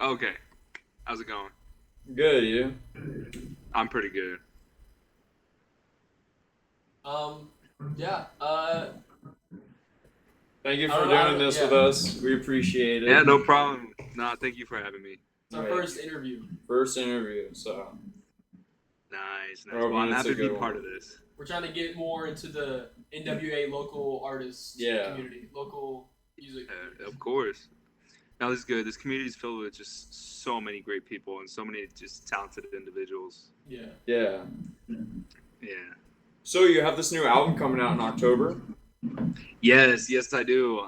Okay. How's it going? Good, you? I'm pretty good. Um, yeah. Thank you I for don't know. doing this with Yeah, us. We appreciate Yeah, it. no problem. Nah, thank you for having me. it's our Right. first interview. First interview, so Nice, we're nice. Well, I'm hoping it's happy a to be good part one. of this. We're trying to get more into the NWA local artist Yeah. community, local music community. Of course. Now, this is good. This community is filled with just so many great people and so many just talented individuals. Yeah. Yeah. Yeah. So you have this new album coming out in October? Yes, yes, I do.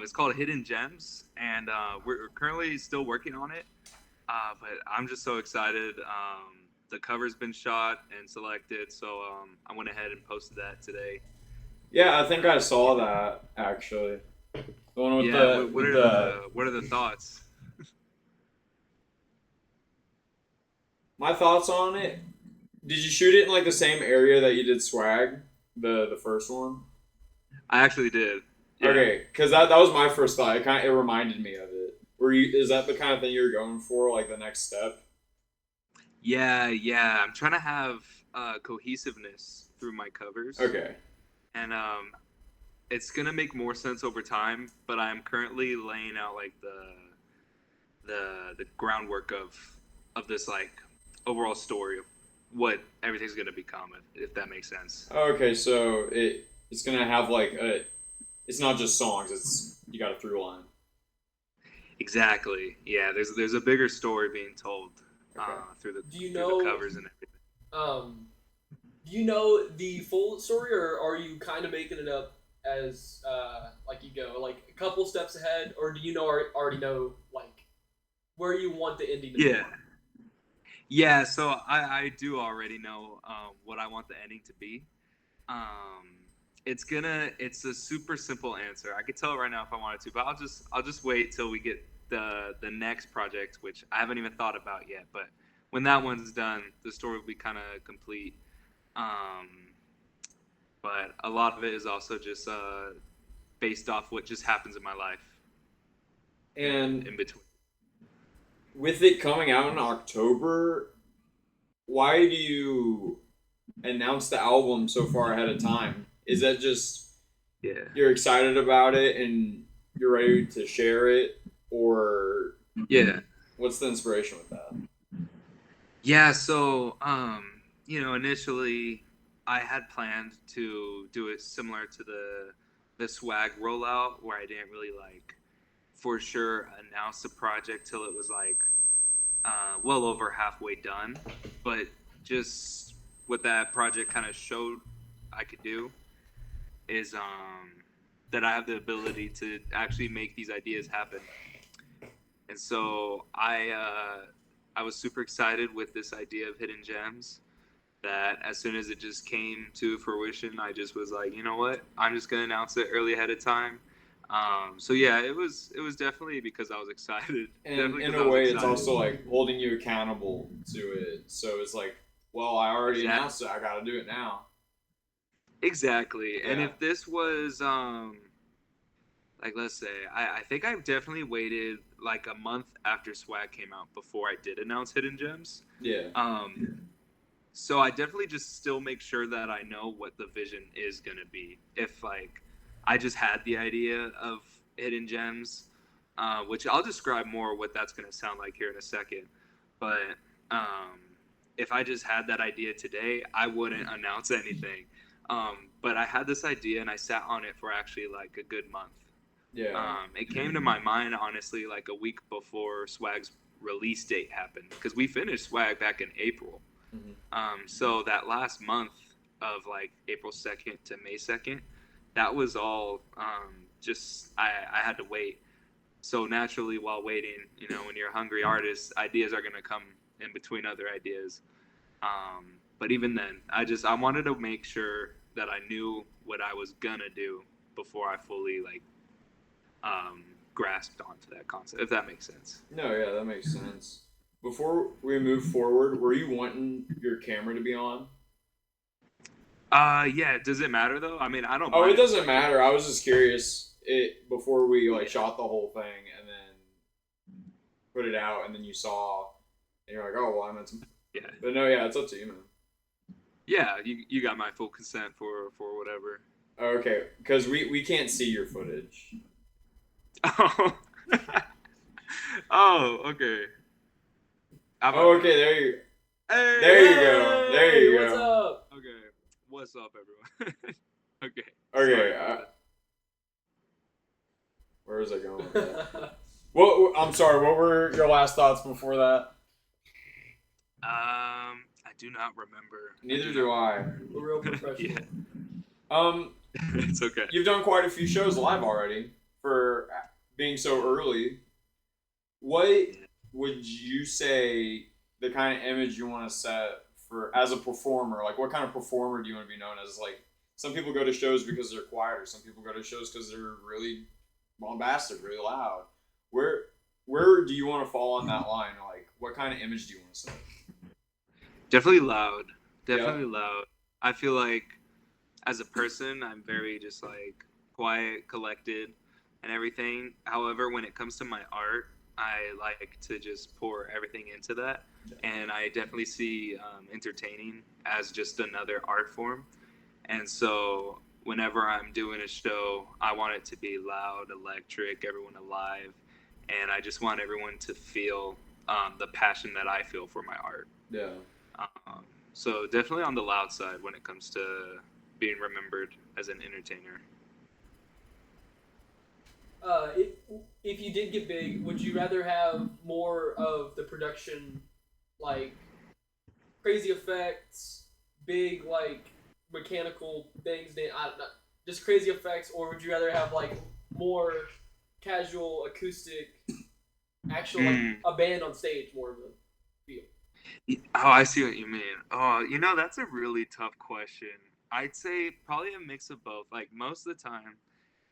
It's called Hidden Gems, and we're currently still working on it. But I'm just so excited. The cover's been shot and selected, so I went ahead and posted that today. Yeah, I think I saw that actually. The one with Yeah. the What, what with are the the what are the thoughts? my thoughts on it. Did you shoot it in like the same area that you did Swag, the first one? I actually did. Yeah. Okay, because that was my first thought. It reminded me of it. Were you is that the kind of thing you're going for, like the next step? Yeah, yeah. I'm trying to have cohesiveness through my covers, Okay. and it's gonna make more sense over time. But I'm currently laying out like the groundwork of this like overall story of what everything's gonna become, if that makes sense. Okay, so it's gonna have like a. It's not just songs. It's you got a through line. Exactly. Yeah. There's a bigger story being told Okay. through the Do you through the know? covers and everything. Um, do you know the full story, or are you kind of making it up as like you go, like a couple steps ahead, or do you know already know like where you want the ending to be? Yeah. Yeah. So I do already know what I want the ending to be. Um, it's a super simple answer. I could tell right now if I wanted to, but I'll just wait till we get the next project, which I haven't even thought about yet. But when that one's done, the story will be kind of complete. Um, but a lot of it is also just based off what just happens in my life And in between. with it coming out in October, why do you announce the album so far ahead of time? Is that just Yeah. you're excited about it and you're ready to share it, or Yeah. what's the inspiration with that? Yeah, so initially I had planned to do it similar to the swag rollout where I didn't really like for sure announce the project till it was like well over halfway done. But just what that project kind of showed I could do is that I have the ability to actually make these ideas happen. And so I was super excited with this idea of hidden gems that as soon as it just came to fruition, I just was like, you know what? I'm just gonna announce it early ahead of time. So yeah, it was definitely because I was excited. And Definitely in because a I was way, it's excited. also like holding you accountable to it. So it's like, well, I already Exactly. announced it. I got to do it now. Exactly. And Yeah. if this was like let's say I think I've definitely waited like a month after Swag came out before I did announce Hidden Gems. Yeah. So I definitely just still make sure that I know what the vision is gonna be. If like I just had the idea of hidden gems, which I'll describe more what that's gonna sound like here in a second. But um, if I just had that idea today, I wouldn't announce anything. But I had this idea and I sat on it for actually like a good month. Yeah. It came to my mind honestly like a week before Swag's release date happened because we finished Swag back in April. Mhm. So that last month of like April 2nd to May 2nd, that was all just I had to wait. So naturally, while waiting, when you're a hungry artist, ideas are gonna come in between other ideas. But even then, I wanted to make sure that I knew what I was gonna do before I fully like um, grasped onto that concept, if that makes sense. No, yeah, that makes sense. Before we move forward, were you wanting your camera to be on? Yeah. Does it matter though? I mean, I don't Oh, it mind if doesn't my camera. matter. I was just curious. It before we like Yeah. shot the whole thing, and then put it out and then you saw and you're like, oh well, I meant to. Yeah. But no, yeah, it's up to you, man. Yeah, you got my full consent for whatever. Okay, because we can't see your footage. Oh. Oh, okay. How about Oh, now? okay, there you. Hey. There you go. There you What's go. up? Okay. What's up, everyone? Okay. Okay, Sorry about that. where is I going with that? Well, I'm sorry. What were your last thoughts before that? I do not remember. Neither do I. We're real professional. Yeah. Um, It's okay. you've done quite a few shows live already for being so early. What would you say the kind of image you want to set for as a performer? Like, what kind of performer do you want to be known as? Like, some people go to shows because they're quieter. Some people go to shows because they're really bombastic, really loud. Where do you want to fall on that line? Like, what kind of image do you want to set? Definitely loud. Definitely Yeah. loud. I feel like as a person, I'm very just like quiet, collected, and everything. However, when it comes to my art, I like to just pour everything into that. And I definitely see entertaining as just another art form. And so whenever I'm doing a show, I want it to be loud, electric, everyone alive. And I just want everyone to feel the passion that I feel for my art. Yeah. Um, so definitely on the loud side when it comes to being remembered as an entertainer. If you did get big, would you rather have more of the production, like crazy effects, big like mechanical things? I don't know, just crazy effects, or would you rather have like more casual acoustic, actual like a band on stage, more of a feel? Oh, I see what you mean. Oh, that's a really tough question. I'd say probably a mix of both. Like most of the time,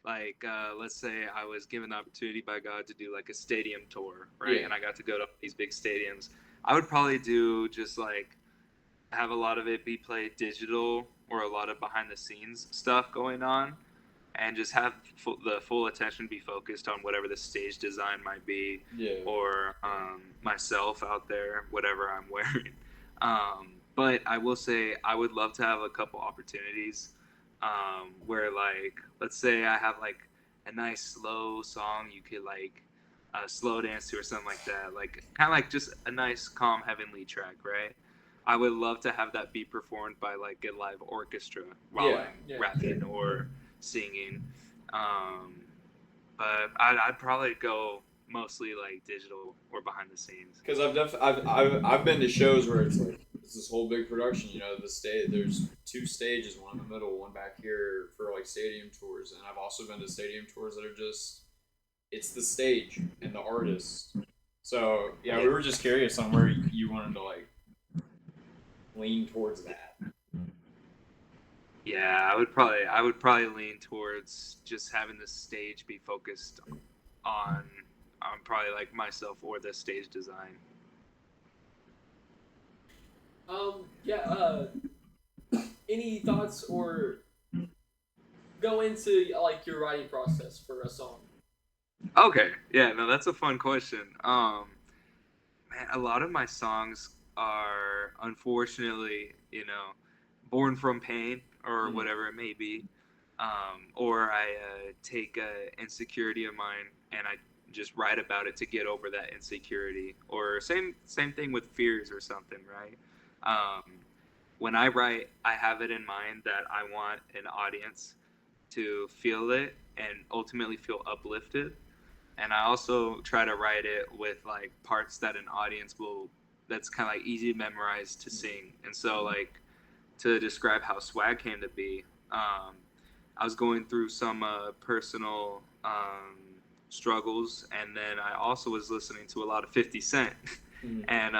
like let's say I was given the opportunity by God to do like a stadium tour, right? Yeah. And I got to go to these big stadiums. I would probably do just like have a lot of it be played digital or a lot of behind the scenes stuff going on, and just have the full attention be focused on whatever the stage design might be, Yeah. or myself out there, whatever I'm wearing. But I will say I would love to have a couple opportunities where, like, let's say I have like a nice slow song you could like slow dance to or something like that, like kind of like just a nice calm heavenly track, right? I would love to have that be performed by like a live orchestra while I'm rapping or singing. Um, but I'd probably go mostly like digital or behind the scenes. Because I've been to shows where it's like it's this whole big production. The stage. There's two stages, one in the middle, one back here for like stadium tours, and I've also been to stadium tours that are just it's the stage and the artist. So yeah, we were just curious on where you wanted to like lean towards that. Yeah, I would probably lean towards just having the stage be focused on probably like myself or the stage design. Yeah. Any thoughts or go into like your writing process for a song? Okay, yeah, no, that's a fun question. Man, a lot of my songs are unfortunately, born from pain or whatever it may be. Or I take a insecurity of mine and I just write about it to get over that insecurity. Or same thing with fears or something, right? Um, when I write, I have it in mind that I want an audience to feel it and ultimately feel uplifted. And I also try to write it with like parts that an audience will that's kind of like easy to memorize to sing. And so like to describe how swag came to be, I was going through some personal struggles, and then I also was listening to a lot of 50 Cent, and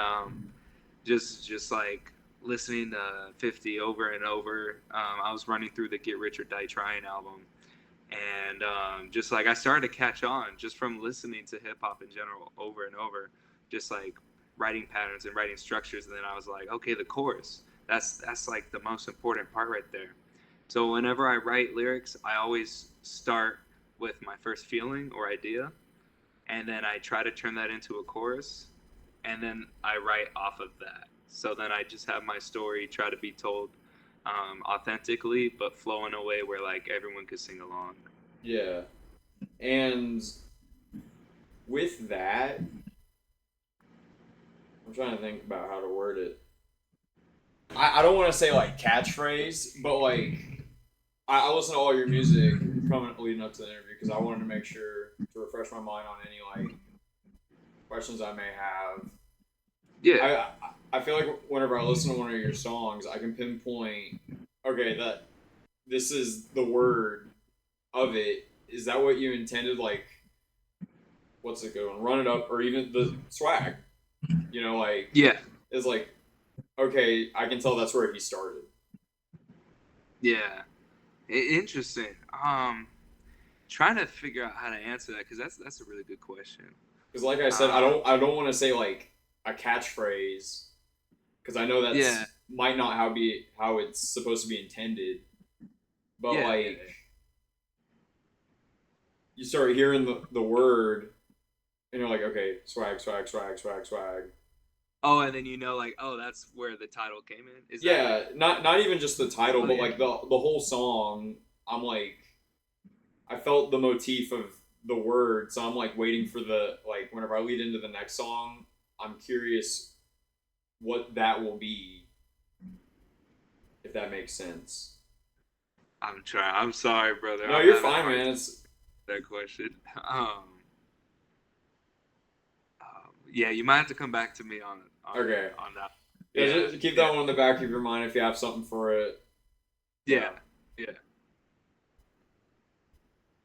just like listening to 50 over and over. I was running through the Get Rich or Die Trying album, and just like I started to catch on just from listening to hip hop in general over and over, just like writing patterns and writing structures. And then I was like, okay, the chorus. That's like the most important part right there. So whenever I write lyrics, I always start with my first feeling or idea, and then I try to turn that into a chorus, and then I write off of that. So then I just have my story try to be told authentically, but flowing away where like everyone could sing along. Yeah. And with that, I'm trying to think about how to word it. I don't want to say like catchphrase, but like I listen to all your music coming leading up to the interview because I wanted to make sure to refresh my mind on any like questions I may have. Yeah, I feel like whenever I listen to one of your songs, I can pinpoint, okay, that this is the word of it. Is that what you intended? Like, what's it going? Run it up, or even the swag. You know, like yeah, it's like, okay, I can tell that's where he started. yeah. Interesting. Trying to figure out how to answer that because that's a really good question. Because, like I said, Um, I don't want to say like a catchphrase because I know yeah, that's might not how it's supposed to be intended. But yeah, yeah. like you start hearing the word and you're like, okay, swag, swag, swag, swag, swag. Oh, and then like, oh, that's where the title came in. Is that? Yeah, not even just the title, Oh but yeah. like the whole song. I'm like, I felt the motif of the word, so I'm like waiting for the like whenever I lead into the next song, I'm curious what that will be, if that makes sense. I'm trying. I'm sorry, brother. No, I'm you're having a fine, hard man. time It's with that question. Yeah, you might have to come back to me okay. on that. Yeah, Yeah, just keep yeah, that one in the back of your mind if you have something for it. yeah, Yeah.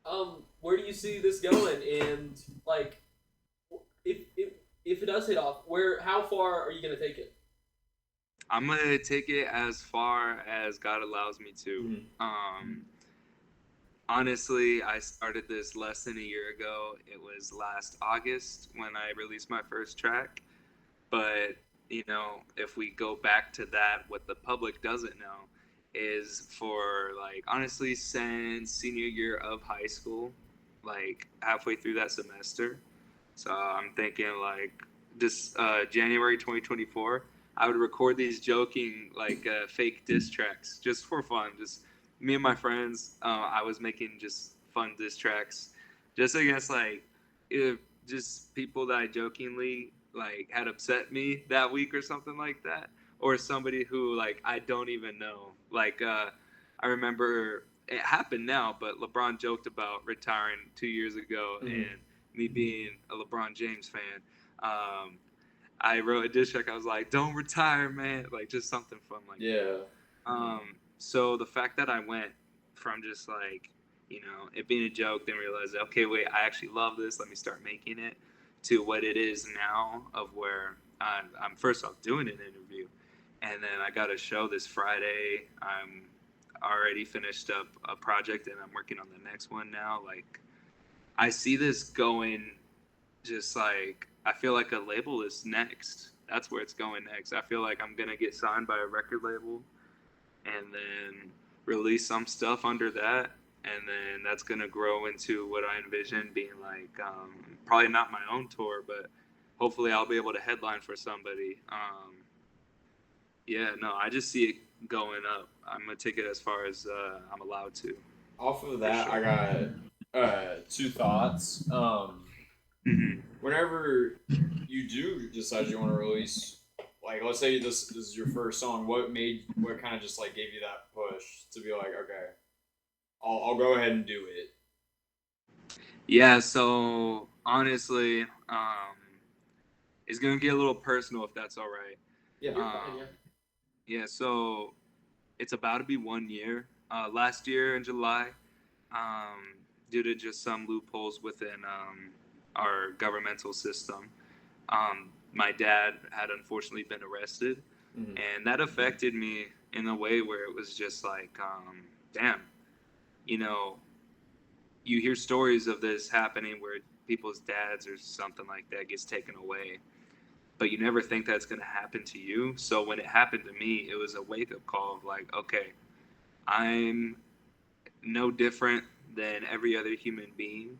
yeah. Where do you see this going? And like, if it does hit off, how far are you gonna take it? I'm gonna take it as far as God allows me to. Mhm. Honestly, I started this less than a year ago. It was last August when I released my first track. But, if we go back to that, what the public doesn't know is for, like, honestly, since senior year of high school, like, halfway through that semester. So I'm thinking, like, this January 2024, I would record these joking, like, fake diss tracks just for fun. Just me and my friends, I was making just fun diss tracks just against, like, if just people that I jokingly like had upset me that week or something like that, or somebody who like I don't even know. Like I remember it happened now, but LeBron joked about retiring 2 years ago, Mhm. and me being a LeBron James fan, um, I wrote a diss track. I was like, "Don't retire, man!" Like just something fun like that. Yeah. So the fact that I went from just like, it being a joke, then realized, okay, wait, I actually love this. Let me start making it to what it is now of where I'm first off doing an interview. And then I got a show this Friday. I'm already finished up a project and I'm working on the next one now. Like, I see this going just like, I feel like a label is next. That's where it's going next. I feel like I'm going to get signed by a record label and then release some stuff under that, and then that's gonna grow into what I envision being like probably not my own tour, but hopefully I'll be able to headline for somebody. Yeah, no, I just see it going up. I'm gonna take it as far as I'm allowed to, Off of for that, I sure. got two thoughts. Hmm. Whenever you do decide you want to release, like, let's say this is your first song, what kind of just like gave you that push to be like, okay, I'll go ahead and do it. Yeah, so honestly, it's gonna get a little personal if that's all right. Yeah. You're fine, yeah. Um, yeah, so it's about to be 1 year. Last year in July, due to just some loopholes within our governmental system, my dad had unfortunately been arrested, Mm-hmm. and that affected me in a way where it was just like, damn, you know, you hear stories of this happening where people's dads or something like that gets taken away, but you never think that's going to happen to you. So when it happened to me, it was a wake up call of like, okay, I'm no different than every other human being.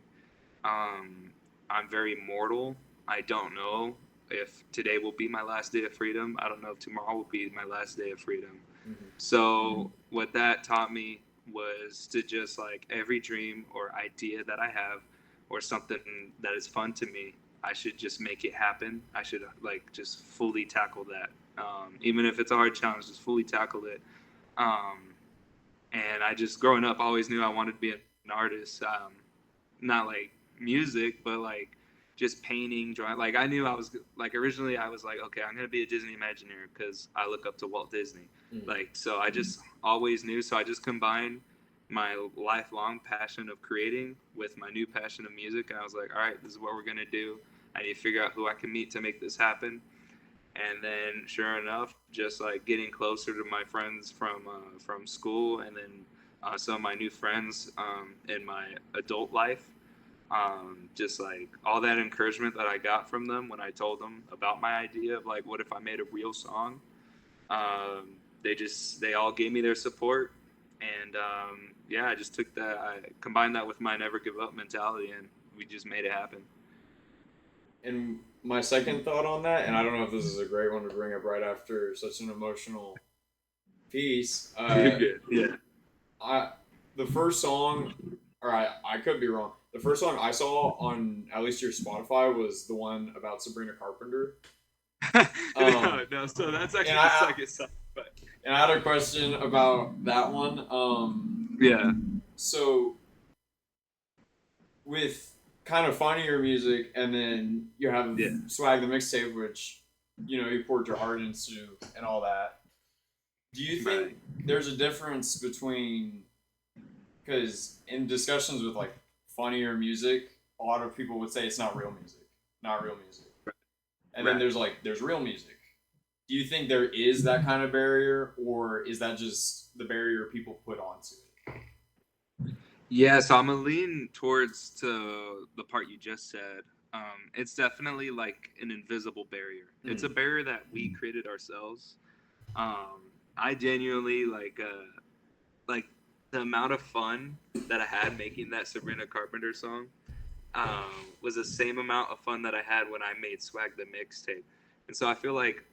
Um, I'm very mortal. I don't know if today will be my last day of freedom. I don't know if tomorrow will be my last day of freedom. Mm-hmm. So what that taught me was to just like every dream or idea that I have or something that is fun to me, I should just make it happen. I should like just fully tackle that. Even if it's a hard challenge, just fully tackle it. Um, and I just growing up always knew I wanted to be an artist. Not like music, but like just painting, drawing. Like I knew I was like originally I was like, okay, I'm gonna be a Disney Imagineer because I look up to Walt Disney. Mm-hmm. Like so, I just always knew. So I just combined my lifelong passion of creating with my new passion of music, and I was like, all right, this is what we're gonna do. I need to figure out who I can meet to make this happen. And then, sure enough, just like getting closer to my friends from school, and then some of my new friends in my adult life, just like all that encouragement that I got from them when I told them about my idea of like, what if I made a real song? They all gave me their support, and yeah, I just took that, I combined that with my never give up mentality, and we just made it happen. And my second thought on that, and I don't know if this is a great one to bring up right after such an emotional piece. You're good. Yeah. I the first song, or I could be wrong. The first song I saw on at least your Spotify was the one about Sabrina Carpenter. No, so that's actually and the I, second song, but and I had a question about that one. yeah. So with kind of finding your music, and then you have Yeah. Swag the mixtape, which you poured your heart into, and all that. Do you think Right. there's a difference between, because in discussions with like funnier music, a lot of people would say it's not real music, not real music, and then Right. there's real music. Do you think there is that kind of barrier, or is that just the barrier people put onto it? Yeah, so I'm gonna lean towards to the part you just said. It's definitely like an invisible barrier. It's a barrier that we created ourselves. I genuinely like the amount of fun that I had making that Sabrina Carpenter song was the same amount of fun that I had when I made Swag the mixtape. And so I feel like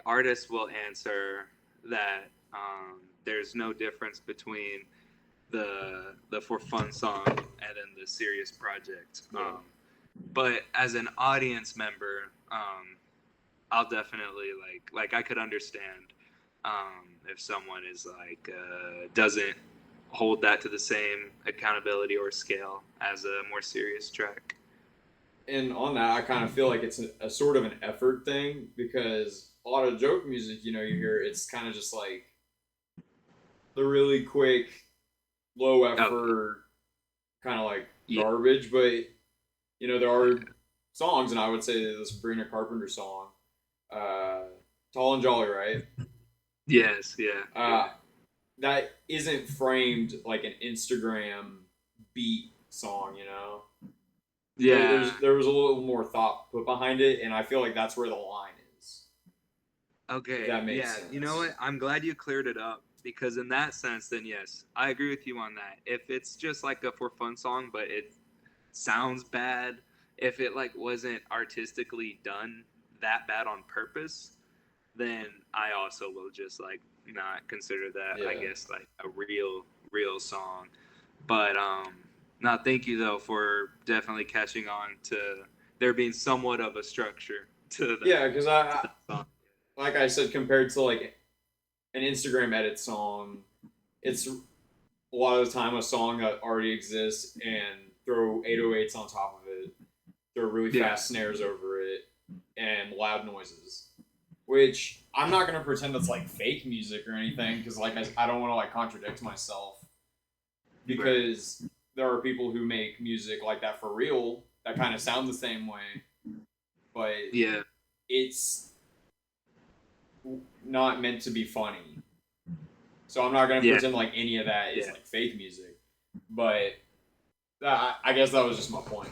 artists will answer that there's no difference between the for fun song and then the serious project. But as an audience member, I'll definitely like I could understand if someone is like doesn't hold that to the same accountability or scale as a more serious track. And on that, I kind of feel like it's a sort of an effort thing, because a lot of joke music, you hear it's kind of just like the really quick, low effort, kind of like garbage. But there are songs, and I would say the Sabrina Carpenter song, "Tall and Jolly," right? Yes, yeah. That isn't framed like an Instagram beat song, Yeah. There was a little more thought put behind it, and I feel like that's where the line is. Okay. If that makes Yeah. sense. You know what? I'm glad you cleared it up because in that sense, then yes, I agree with you on that. If it's just like a for fun song, but it sounds bad, if it like wasn't artistically done that bad on purpose, then I also will just like not consider that, I guess, like a real song. But no, thank you though for definitely catching on to there being somewhat of a structure to that. Yeah, because like I said, compared to like an Instagram edit song, it's a lot of the time a song that already exists, and throw 808s on top of it, throw really fast snares over it, and loud noises. Which I'm not gonna pretend that's like fake music or anything, because like I don't want to like contradict myself, because there are people who make music like that for real that kind of sound the same way, but it's not meant to be funny. So I'm not gonna pretend like any of that is like fake music, but I guess that was just my point.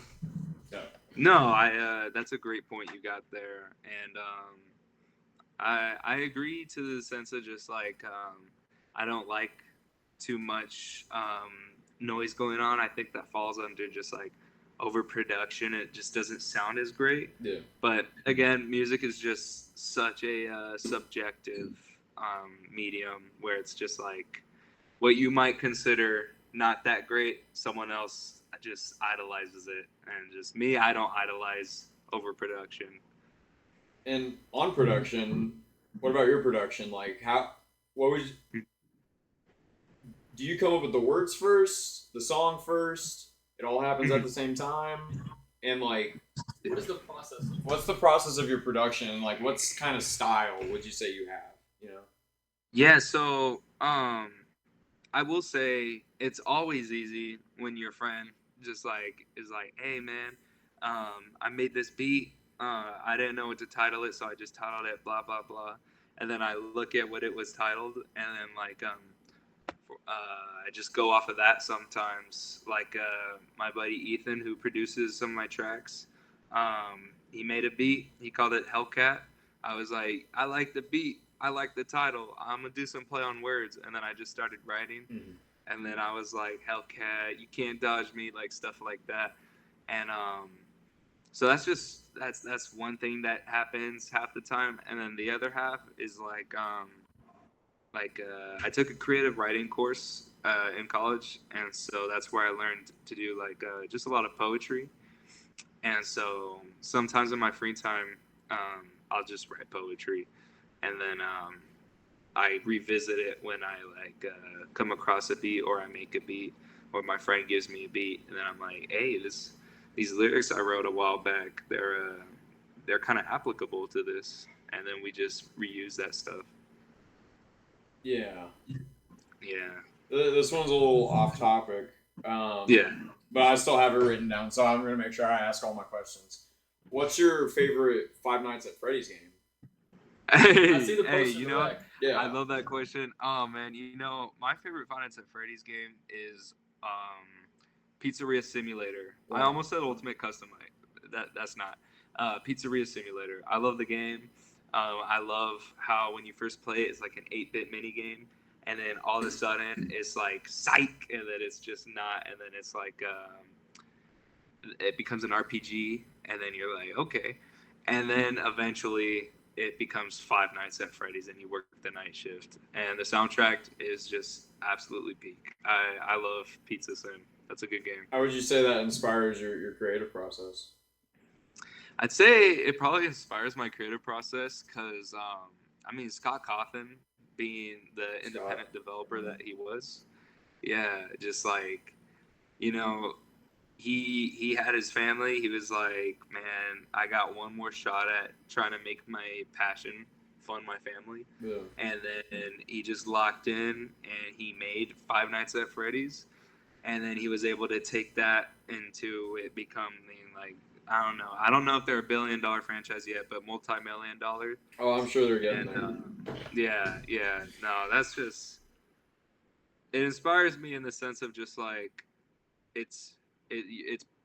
So. No, I that's a great point you got there, and I agree to the sense of just like I don't like too much noise going on. I think that falls under just like overproduction, it just doesn't sound as great. Yeah. But again, music is just such a subjective medium where it's just like what you might consider not that great, someone else just idolizes it, and just me, I don't idolize overproduction. And on production, what about your production? Like, what would do you come up with the words first, the song first? It all happens at the same time, and like, What is the process? what's the process of your production? Like, what's kind of style would you say you have? You know? Yeah, so I will say it's always easy when your friend just like is like, "Hey man, I made this beat. I didn't know what to title it, so I just titled it blah blah blah." And then I look at what it was titled, and then like I just go off of that sometimes. Like my buddy Ethan, who produces some of my tracks, he made a beat. He called it Hellcat. I was like, I like the beat. I like the title. I'm gonna do some play on words, and then I just started writing. Mm-hmm. And then I was like, Hellcat, you can't dodge me, like stuff like that. And so that's one thing that happens half the time, and then the other half is I took a creative writing course in college, and so that's where I learned to do just a lot of poetry. And so sometimes in my free time, I'll just write poetry, and then I revisit it when I come across a beat, or I make a beat, or my friend gives me a beat, and then I'm like, hey, these lyrics I wrote a while back, they're kind of applicable to this, and then we just reuse that stuff. Yeah. Yeah. This one's a little off topic. Yeah. But I still have it written down, so I'm gonna make sure I ask all my questions. What's your favorite Five Nights at Freddy's game? Hey, I see the hey, post in you the know, back. Yeah. I love that question. Oh man, my favorite Five Nights at Freddy's game is Pizzeria Simulator. I Wow. almost said Ultimate Custom Night. That's not. Pizzeria Simulator. I love the game. I love how when you first play it, it's like an 8-bit mini game, and then all of a sudden it's like psych, and then it's just not, and then it's like it becomes an RPG, and then you're like, okay, and then eventually it becomes Five Nights at Freddy's, and you work the night shift, and the soundtrack is just absolutely peak. I love Pizza Sim. That's a good game. How would you say that inspires your creative process? I'd say it probably inspires my creative process because, Scott Cawthon, being the independent developer that he was, yeah, just like, you know, he had his family. He was like, man, I got one more shot at trying to make my passion fund my family. Yeah. And then he just locked in and he made Five Nights at Freddy's. And then he was able to take that into it becoming like, I don't know. I don't know if they're $1 billion franchise yet, but multi-million-dollar. Oh, I'm sure they're getting And there. yeah. No, that's just, it inspires me in the sense of just like, it's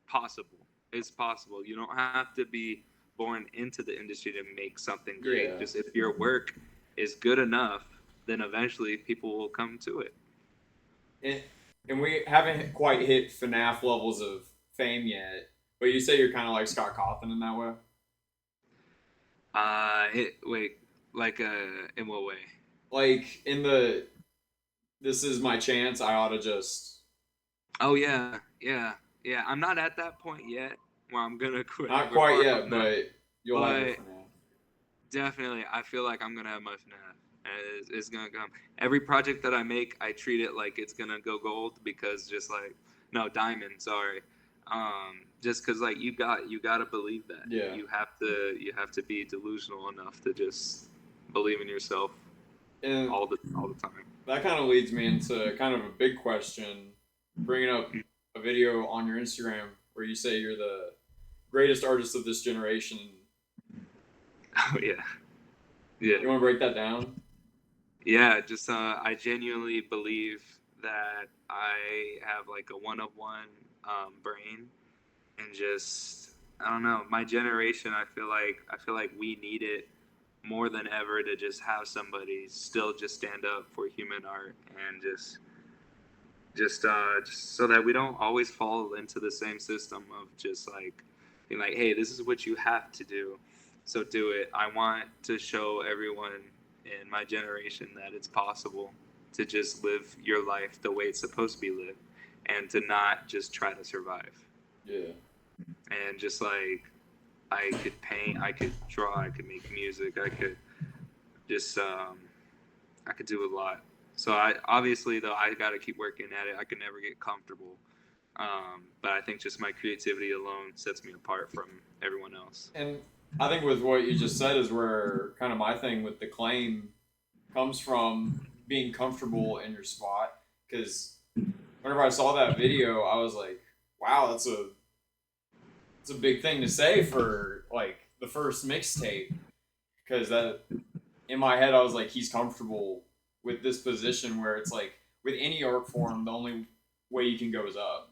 possible. It's possible. You don't have to be born into the industry to make something great. Yeah. Just if your work is good enough, then eventually people will come to it. And we haven't quite hit FNAF levels of fame yet, but you say you're kind of like Scott Cawthon in that way? Wait, in what way? Like, this is my chance, I ought to just... Oh yeah. I'm not at that point yet where I'm gonna quit. Not quite yet, but you'll have your FNAF. Definitely, I feel like I'm gonna have my FNAF. And it's gonna come. Every project that I make, I treat it like it's gonna go gold because diamond. Sorry, just because like you gotta believe that. Yeah. You have to be delusional enough to just believe in yourself And all the time. that kind of leads me into kind of a big question, bringing up a video on your Instagram where you say you're the greatest artist of this generation. Oh yeah. You want to break that down? Yeah, just I genuinely believe that I have like a one-of-one brain, and just I don't know, my generation. I feel like we need it more than ever to just have somebody still just stand up for human art and just just so that we don't always fall into the same system of just like being like, hey, this is what you have to do, so do it. I want to show everyone in my generation that it's possible to just live your life the way it's supposed to be lived, and to not just try to survive. Yeah. And just like I could paint, I could draw, I could make music, I could just I could do a lot. So I obviously though I got to keep working at it. I could never get comfortable. But I think just my creativity alone sets me apart from everyone else. And I think with what you just said is where kind of my thing with the claim comes from being comfortable in your spot. Because whenever I saw that video, I was like, wow, it's a big thing to say for like the first mixtape. Because that in my head, I was like, he's comfortable with this position where it's like with any art form, the only way you can go is up.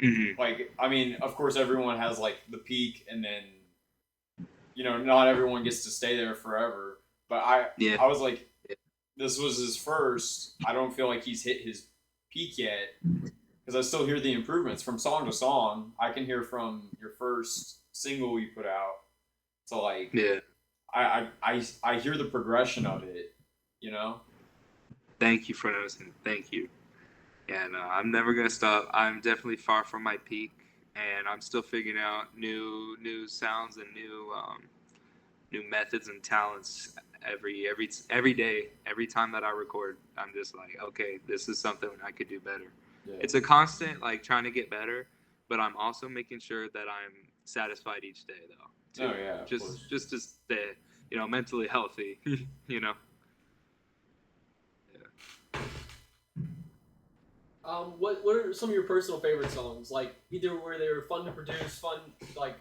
Mm-hmm. Like, I mean, of course, everyone has like the peak, and then not everyone gets to stay there forever. But Yeah. I was like, this was his first. I don't feel like he's hit his peak yet because I still hear the improvements from song to song. I can hear from your first single you put out to like Yeah. I hear the progression of it, you know? Thank you for noticing. Thank you. Yeah, no, I'm never gonna stop. I'm definitely far from my peak, and I'm still figuring out new sounds and new methods and talents every day. Every time that I record, I'm just like, okay, this is something I could do better. Yeah. It's a constant like trying to get better, but I'm also making sure that I'm satisfied each day though. Oh yeah, of course. Just to stay, mentally healthy. you know. What are some of your personal favorite songs? Like either where they were fun to produce, fun like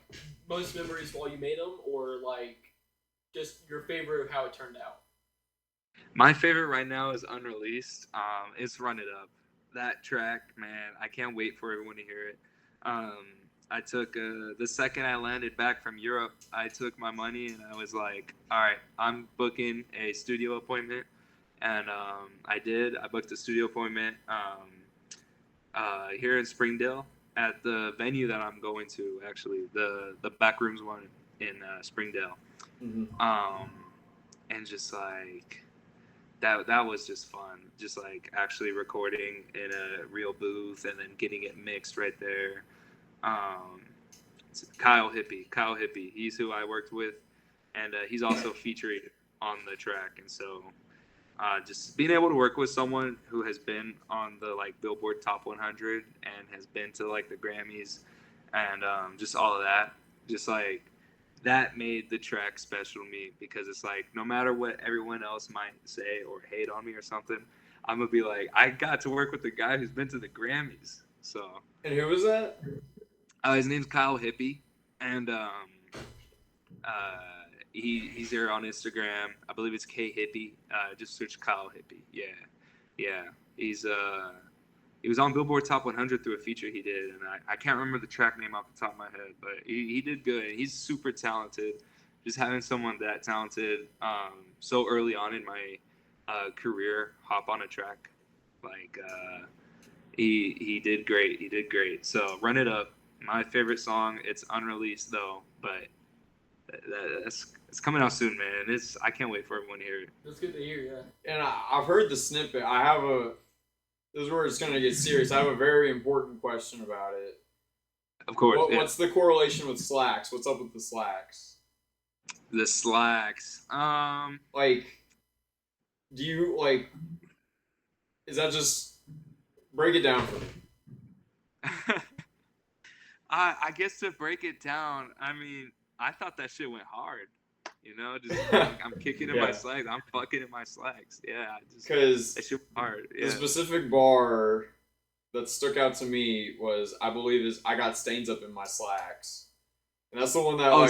most memories while you made them, or like just your favorite of how it turned out. My favorite right now is unreleased. It's Run It Up. That track, man, I can't wait for everyone to hear it. Um, I took the second I landed back from Europe, I took my money and I was like, all right, I'm booking a studio appointment, and I did. I booked a studio appointment here in Springdale at the venue that I'm going to. Actually, the Backrooms one in Springdale, Mm-hmm. and just like that was just fun. Just like actually recording in a real booth and then getting it mixed right there. Um, Kyle Hippie, he's who I worked with, and he's also featured on the track. And so, just being able to work with someone who has been on the like Billboard Top 100 and has been to like the Grammys, and just all of that, just like that made the track special to me, because it's like no matter what everyone else might say or hate on me or something, I'm gonna be like, I got to work with the guy who's been to the Grammys. So And who was that? his name's Kyle Hippie, and uh, he's there on Instagram. I believe it's K Hippie. Just search Kyle Hippie. Yeah. He was on Billboard Top 100 through a feature he did, and I can't remember the track name off the top of my head, but he did good. He's super talented. Just having someone that talented so early on in my career hop on a track, like he did great. He did great. So Run It Up, my favorite song. It's unreleased though, but it's coming out soon, man. I can't wait for everyone to hear it. That's good to hear. Yeah. And I've heard the snippet. This is where it's going to get serious. I have a very important question about it. Of course. What's the correlation with slacks? What's up with the slacks? The slacks. Like, do you like? Is that just break it down for me? I guess to break it down, I mean, I thought that shit went hard. Just like, I'm kicking in my slacks. I'm fucking in my slacks. Yeah, because that shit went hard. Yeah. The specific bar that stuck out to me was, I believe, is I got stains up in my slacks, and that's the one that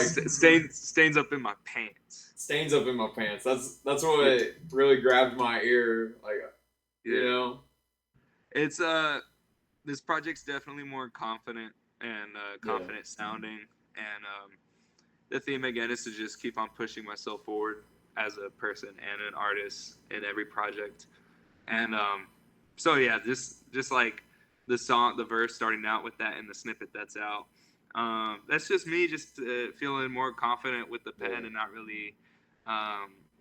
stains up in my pants. Stains up in my pants. That's what really grabbed my ear. Like, it's this project's definitely more confident and confident sounding, and the theme again is to just keep on pushing myself forward as a person and an artist in every project. And So yeah, just like the verse starting out with that and the snippet that's out. That's just me, just feeling more confident with the pen Yeah. and not really.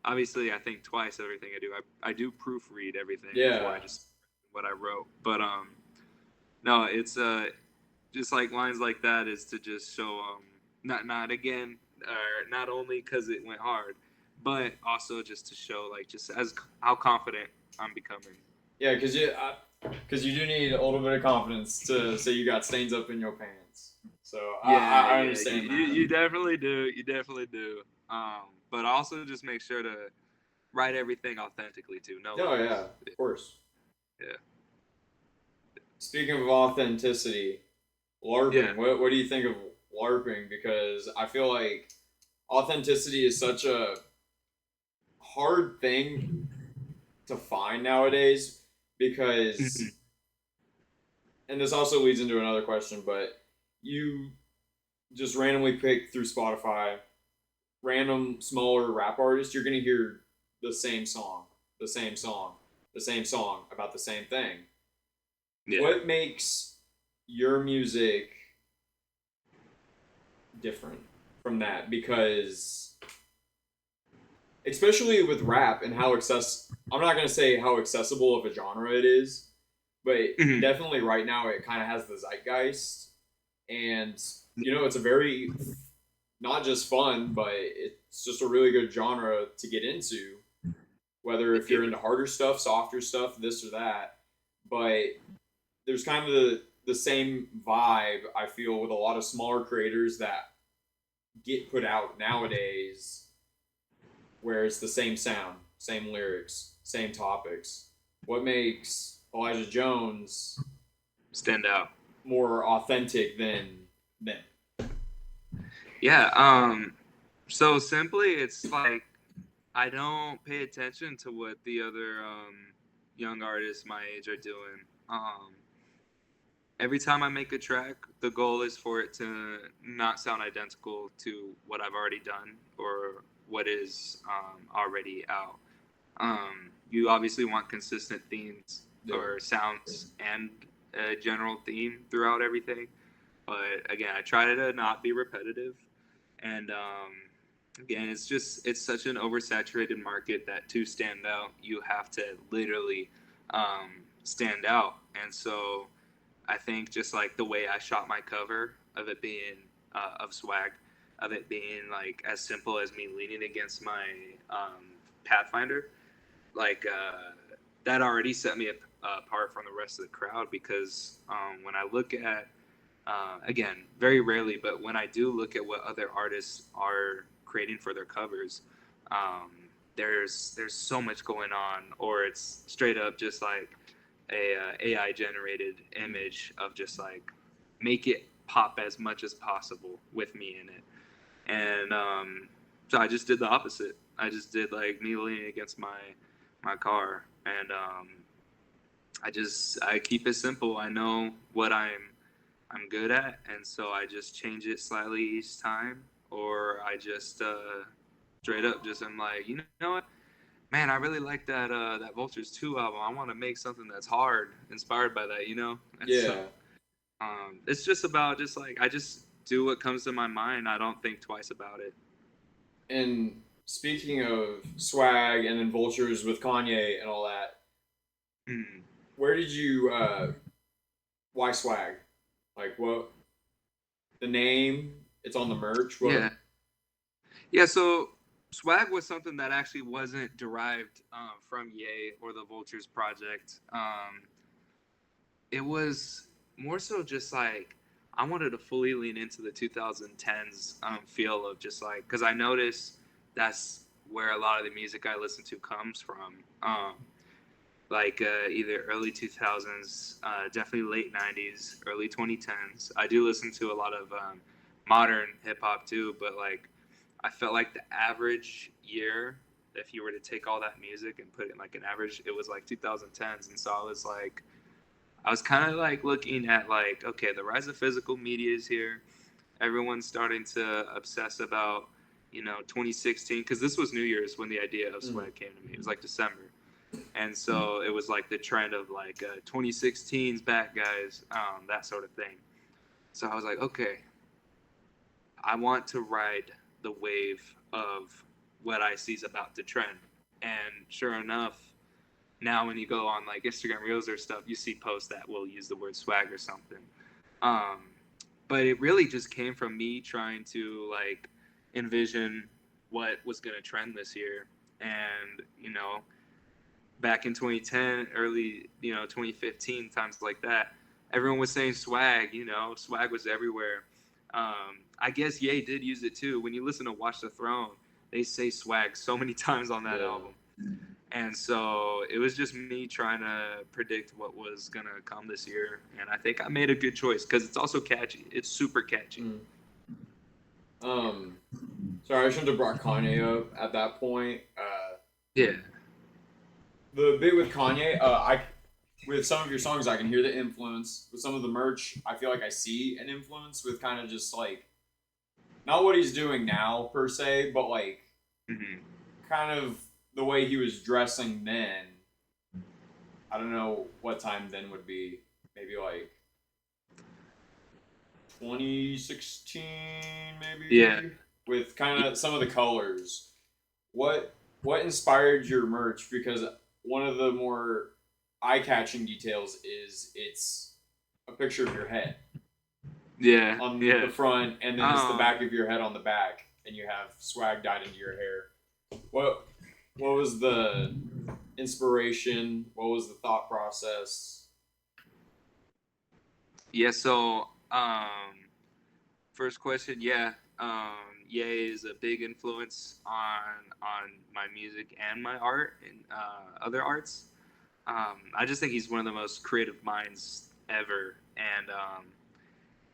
Obviously, I think twice everything I do. I do proofread everything before Yeah. I just what I wrote. But no, it's just like lines like that is to just show not again or not only because it went hard, but also just to show like just as how confident I'm becoming. Yeah, because you do need a little bit of confidence to say you got stains up in your pants. So Yeah, I yeah, understand that. you definitely do. You definitely do. But also just make sure to write everything authentically too. No Oh yeah, lies. of course. Yeah. Speaking of authenticity, Yeah. LARPing. What do you think of LARPing? Because I feel like authenticity is such a hard thing to find nowadays because, Mhm. and this also leads into another question, but you just randomly pick through Spotify random smaller rap artists, you're gonna hear the same song, the same song, the same song about the same thing. Yeah. What makes your music different from that? Because especially with rap and how I'm not gonna say how accessible of a genre it is, but Mhm. definitely right now it kind of has the zeitgeist, and it's a very not just fun, but it's just a really good genre to get into. Whether if Yeah. you're into harder stuff, softer stuff, this or that, but there's kind of the same vibe I feel with a lot of smaller creators that get put out nowadays, where it's the same sound, same lyrics, same topics. What makes Elijah Jonezz Stand out. more authentic than them? Yeah. So simply, it's like I don't pay attention to what the other young artists my age are doing. Every time I make a track, the goal is for it to not sound identical to what I've already done or what is already out. You obviously want consistent themes Yeah. or sounds and a general theme throughout everything. But again, I try to not be repetitive. And again, it's such an oversaturated market that to stand out, you have to literally stand out. And so I think just like the way I shot my cover of it being of swag, of it being like as simple as me leaning against my Pathfinder, like that already set me apart from the rest of the crowd because when I look at again, very rarely, but when I do look at what other artists are creating for their covers, um, there's so much going on, or it's straight up just like a AI generated image of just like make it pop as much as possible with me in it, and so I just did the opposite. I just did like me leaning against my car, and I keep it simple. I know what I'm good at, and so I just change it slightly each time, or I just straight up just am like, you know what, man, I really like that Vultures 2 album. I want to make something that's hard, inspired by that, you know. And so Yeah. it's just about just like I just do what comes to my mind. I don't think twice about it. And speaking of swag and then vultures with Kanye and all that, Mm. where did you why swag? Like what the name? It's on the merch. Yeah, What? yeah. So swag was something that actually wasn't derived from Ye or the Vultures project. It was more so just like I wanted to fully lean into the 2010s feel of just like because I noticed that's where a lot of the music I listen to comes from. Like either early 2000s, definitely late 90s, early 2010s. I do listen to a lot of modern hip hop too, but like I felt like the average year, if you were to take all that music and put it in like an average, it was like 2010s, and so I was kind of like looking at like, okay, the rise of physical media is here. Everyone's starting to obsess about, 2016, because this was New Year's when the idea of Mm. swag came to me. It was like December. And so it was like the trend of like 2016's back, guys, that sort of thing. So I was like, okay, I want to ride the wave of what I see is about to trend. And sure enough, now when you go on like Instagram Reels or stuff, you see posts that will use the word swag or something. Um, but it really just came from me trying to like envision what was going to trend this year. And, back in 2010, early, 2015, times like that, everyone was saying swag, swag was everywhere. I guess Ye did use it too. When you listen to Watch the Throne, they say swag so many times on that album. And so it was just me trying to predict what was going to come this year. And I think I made a good choice because it's also catchy. It's super catchy. Sorry, I shouldn't have brought Kanye up at that point. Yeah. The bit with Kanye, with some of your songs, I can hear the influence. With some of the merch, I feel like I see an influence with kind of just like, not what he's doing now per se, but like kind of the way he was dressing then. I don't know what time then would be. Maybe like 2016, maybe. Yeah. With kind of some of the colors. What inspired your merch? Because one of the more eye-catching details is it's a picture of your head. Yeah. On the front, and then it's the Oh. back of your head on the back, and you have swag dyed into your hair. What was the inspiration? What was the thought process? Yeah, so first question, yeah. Ye is a big influence on my music and my art and other arts. I just think he's one of the most creative minds ever, and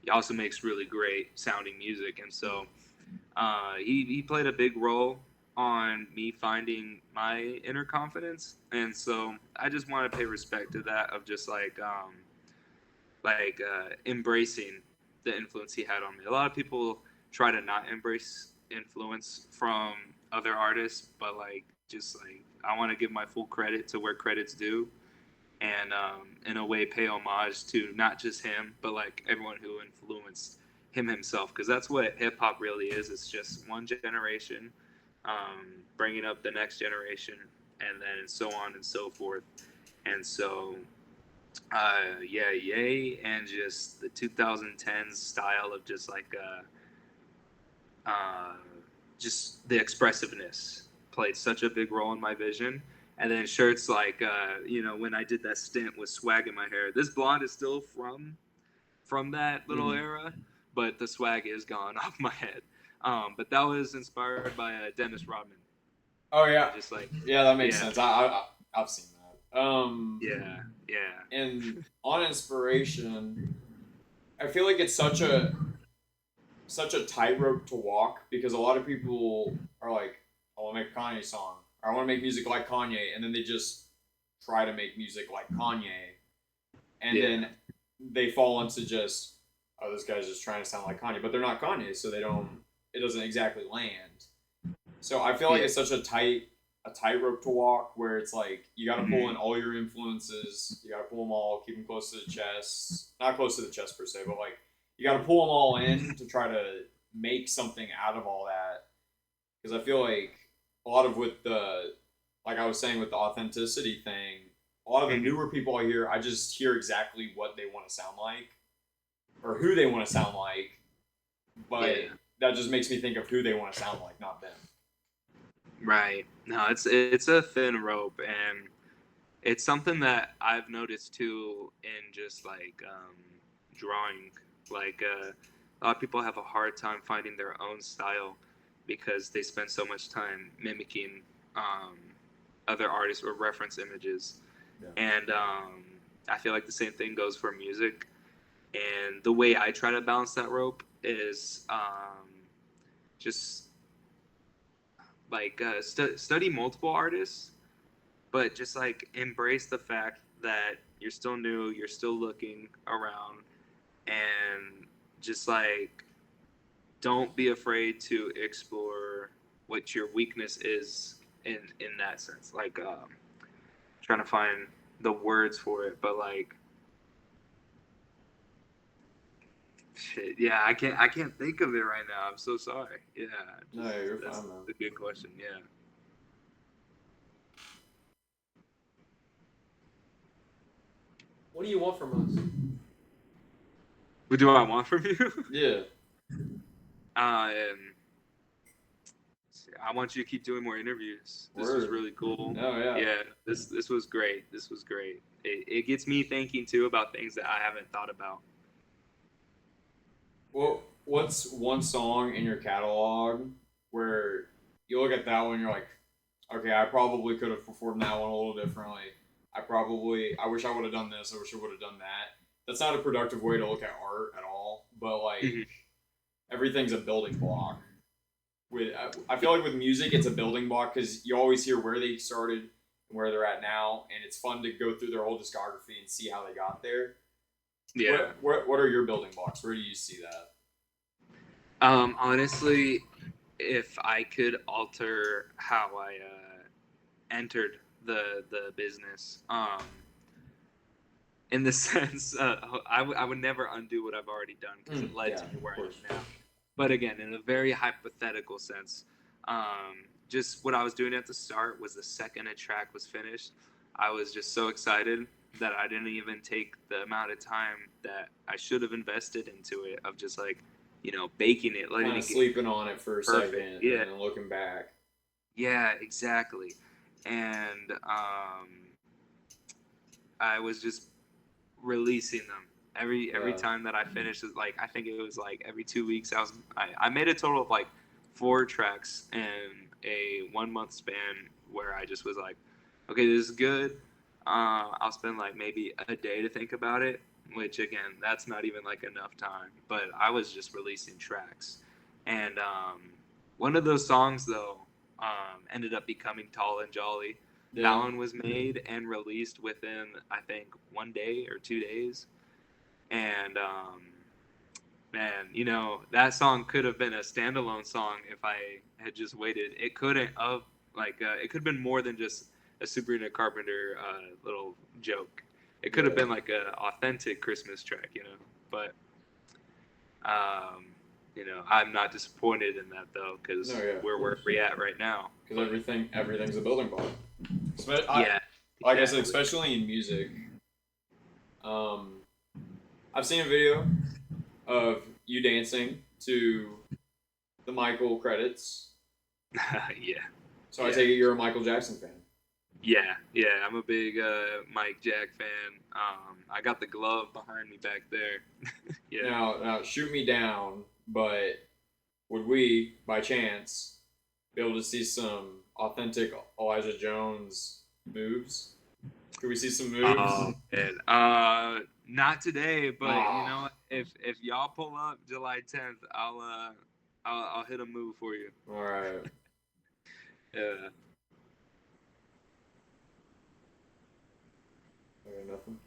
he also makes really great sounding music. And so he played a big role on me finding my inner confidence. And so I just want to pay respect to that of just embracing the influence he had on me. A lot of people try to not embrace influence from other artists, but I want to give my full credit to where credit's due, and in a way pay homage to not just him, but like everyone who influenced him himself, because that's what hip hop really is. It's just one generation bringing up the next generation, and then so on and so forth. And so Ye, and just the 2010s style of just just the expressiveness played such a big role in my vision. And then shirts like when I did that stint with swag in my hair. This blonde is still from that little era, but the swag is gone off my head. But that was inspired by Dennis Rodman. Oh yeah, Just that makes sense. I've seen that. Yeah. And on inspiration, I feel like it's such a tightrope to walk, because a lot of people are like, I want to make a Kanye song, or I want to make music like Kanye, and then they just try to make music like Kanye, and then they fall into just, oh, this guy's just trying to sound like Kanye, but they're not Kanye, so it doesn't exactly land. So I feel like it's such a tightrope to walk, where it's like you got to pull in all your influences, you got to pull them all, keep them close to the chest, not close to the chest per se, but like you got to pull them all in to try to make something out of all that. Because I feel like a lot of with the, like I was saying with the authenticity thing, a lot of the newer people I hear, I just hear exactly what they want to sound like, or who they want to sound like, but that just makes me think of who they want to sound like, not them. Right. No, it's a thin rope, and it's something that I've noticed too in just drawing. A lot of people have a hard time finding their own style because they spend so much time mimicking other artists or reference images. Yeah. And I feel like the same thing goes for music. And the way I try to balance that rope is just study multiple artists, but just embrace the fact that you're still new, you're still looking around, and just don't be afraid to explore what your weakness is in that sense. trying to find the words for it, but like shit. Yeah, I can't think of it right now. I'm so sorry. Yeah, No, just you're that's fine, man. a good question. Yeah. What do you want from us? What do I want from you? Yeah. um, I want you to keep doing more interviews. This was Word. really cool. Oh yeah. Yeah, this was great. This was great. It gets me thinking too about things that I haven't thought about. Well, what's one song in your catalog where you look at that one, you're like, okay, I probably could have performed that one a little differently. I wish I would have done this. I wish I would have done that. That's not a productive way to look at art at all. But like, Mhm. everything's a building block. I feel like with music, it's a building block because you always hear where they started and where they're at now, and it's fun to go through their whole discography and see how they got there. Yeah. What are your building blocks? Where do you see that? Honestly, if I could alter how I entered the business, in the sense, I would never undo what I've already done because it led Yeah, to me where of I am course. now. But again, in a very hypothetical sense, just what I was doing at the start was the second a track was finished, I was just so excited that I didn't even take the amount of time that I should have invested into it of just like, baking it, letting Kind of it get sleeping on it for a perfect. second Yeah, and then looking back. yeah, exactly. And I was just releasing them every Yeah. time that I finished. Like I think it was like every 2 weeks. I made a total of like 4 tracks in a 1 month span where I just was like, okay, this is good. I'll spend like maybe a day to think about it, which again, that's not even like enough time. But I was just releasing tracks, and one of those songs though ended up becoming Tall and Jolly. That Yeah. one was made and released within, I think, 1 day or 2 days. And man, that song could have been a standalone song if I had just waited. It couldn't have, it could have been more than just a Sabrina Carpenter little joke. It could have Yeah. been like an authentic Christmas track. But um, I'm not disappointed in that though, because No, yeah. we're where we're at right now. Because everything's a building block. Yeah, Like I said, exactly. especially in music. Um, I've seen a video of you dancing to the Michael credits. Yeah. So I Yeah. take it you're a Michael Jackson fan. Yeah, I'm a big Mike Jack fan. I got the glove behind me back there. Yeah. Now, shoot me down, but would we, by chance, be able to see some authentic Elijah Jonezz moves? Could we see some moves? And not today, but Ah, if y'all pull up July 10th, I'll hit a move for you. all right. Yeah. Okay, nothing.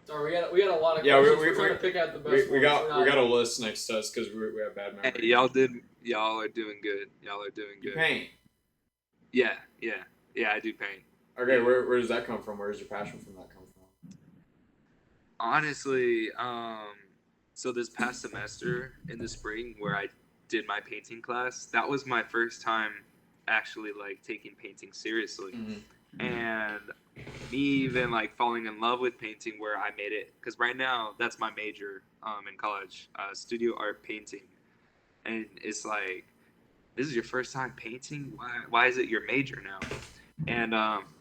Sorry, we got a lot of Yeah, questions. We're trying to pick out the best we ones. we got a list next to us because we have bad Hey, memory. y'all are doing good. Y'all are doing You good. paint. Yeah. I do paint. Okay, Yeah. where does that come from? Where does your passion from that come from? Honestly, so this past semester in the spring where I did my painting class, that was my first time actually like taking painting seriously. And me even like falling in love with painting where I made it, because right now that's my major in college, studio art painting. And it's like, this is your first time painting? Why is it your major now? And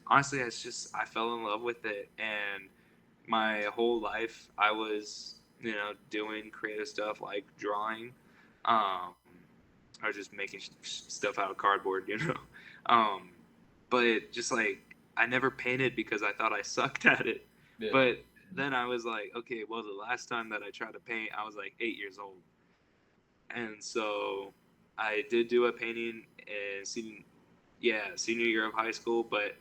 honestly, it's just I fell in love with it, and my whole life I was doing creative stuff like drawing, um, or just making stuff out of cardboard. um, but just like I never painted because I thought I sucked at it. Yeah. But then I was like, okay, well, the last time that I tried to paint, I was like 8 years old, and so I did do a painting in senior year of high school, but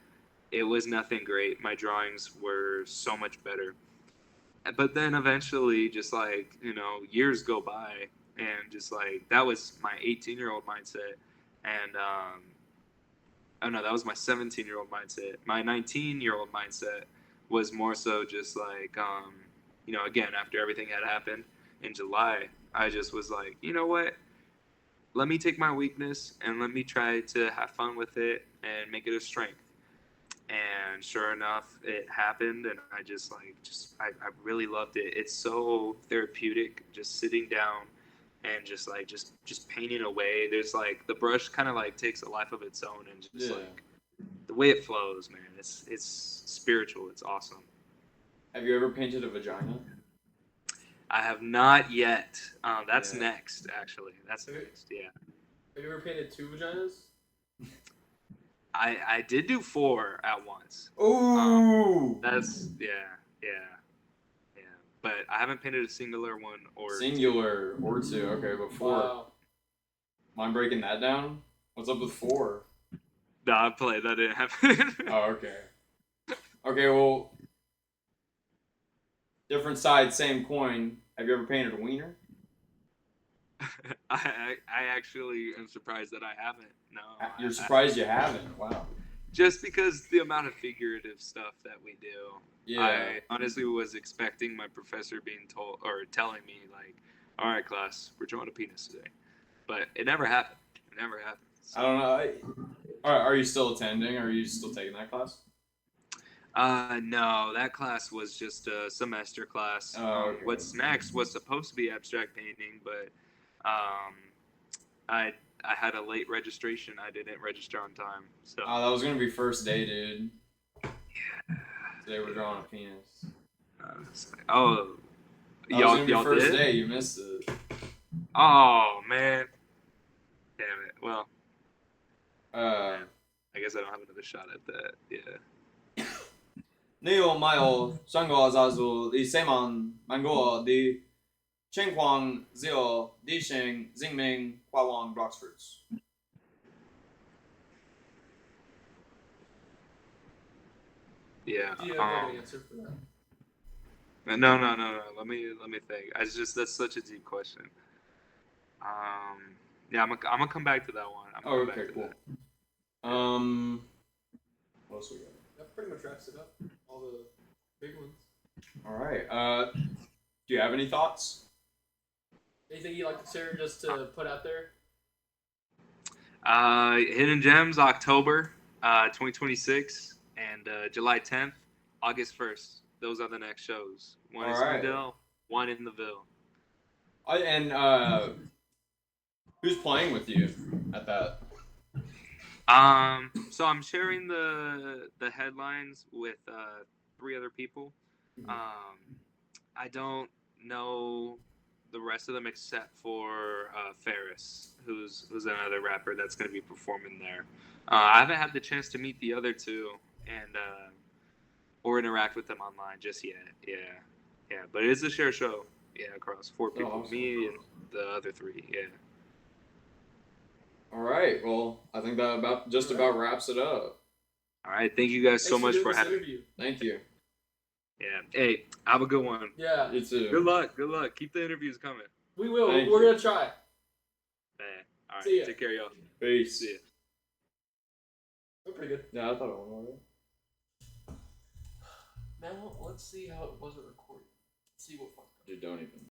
it was nothing great. My drawings were so much better. But then eventually, just like, years go by, and just like that was my 18-year-old mindset, and oh no, that was my 17-year-old mindset. My 19-year-old mindset was more so just like, again, after everything had happened in July, I just was like, you know what? Let me take my weakness and let me try to have fun with it and make it a strength. And sure enough, it happened, and I really loved it. It's so therapeutic, just sitting down and just painting away. There's like the brush kind of like takes a life of its own, and just like the way it flows, man. It's spiritual. It's awesome. Have you ever painted a vagina? I have not yet. That's Yeah. next, actually. That's next. Yeah. Have you ever painted 2 vaginas? I did do 4 at once. Ooh. That's yeah. But I haven't painted a singular one or Singular or 2. Okay, but 4. Wow. Mind breaking that down? What's up with 4? No, I played. That didn't happen. Oh, okay. Okay, well, different side, same coin. Have you ever painted a wiener? I actually am surprised that I haven't. No. You're surprised you haven't? Wow. Just because the amount of figurative stuff that we do. Yeah. I honestly was expecting my professor being told or telling me like, "All right, class, we're drawing a penis today," but it never happened. It never happened. So. I don't know. Are you still attending? Are you still taking that class? No, that class was just a semester class. Oh, okay. What's next was supposed to be abstract painting, but I had a late registration. I didn't register on time. So Oh, that was gonna be first day, dude. yeah. Today we're drawing a penis. Oh, That was gonna be y'all first did? day. You missed it. Oh man, damn it. Well, Uh, I guess I don't have another shot at that. Yeah. 你有没有想过加入你希望曼谷的情况只有地形人民跨往 Roxfords？ Yeah. Do you have an answer for that? No. Let me think. That's such a deep question. Yeah, I'm gonna come back to that one. Oh, okay, cool. What else we got? That pretty much wraps it up. All the big ones. All right. Do you have any thoughts? Anything you'd like to share just to put out there? Hidden Gems, October 2026, and July 10th, August 1st. Those are the next shows. One in Springdale, one in the Ville. And who's playing with you at that? So I'm sharing the headlines with 3 other people. I don't know the rest of them except for Ferris, who's another rapper that's going to be performing there. I haven't had the chance to meet the other 2 and or interact with them online just yet. Yeah, but it is a share show. Yeah, across 4 people, awesome. Me and the other 3. Yeah. All right. Well, I think that about wraps it up. All right. Thank you guys so much for having me. Thank you. Yeah. Hey, have a good one. Yeah. You too. Good luck. Keep the interviews coming. We will. Thank We're you. gonna try. Yeah. All right. See ya. Take care, y'all. Peace. See ya. We're pretty good. Yeah, I thought it went all right. Now let's see how it wasn't recorded. Let's see what fucked up. Dude, don't even.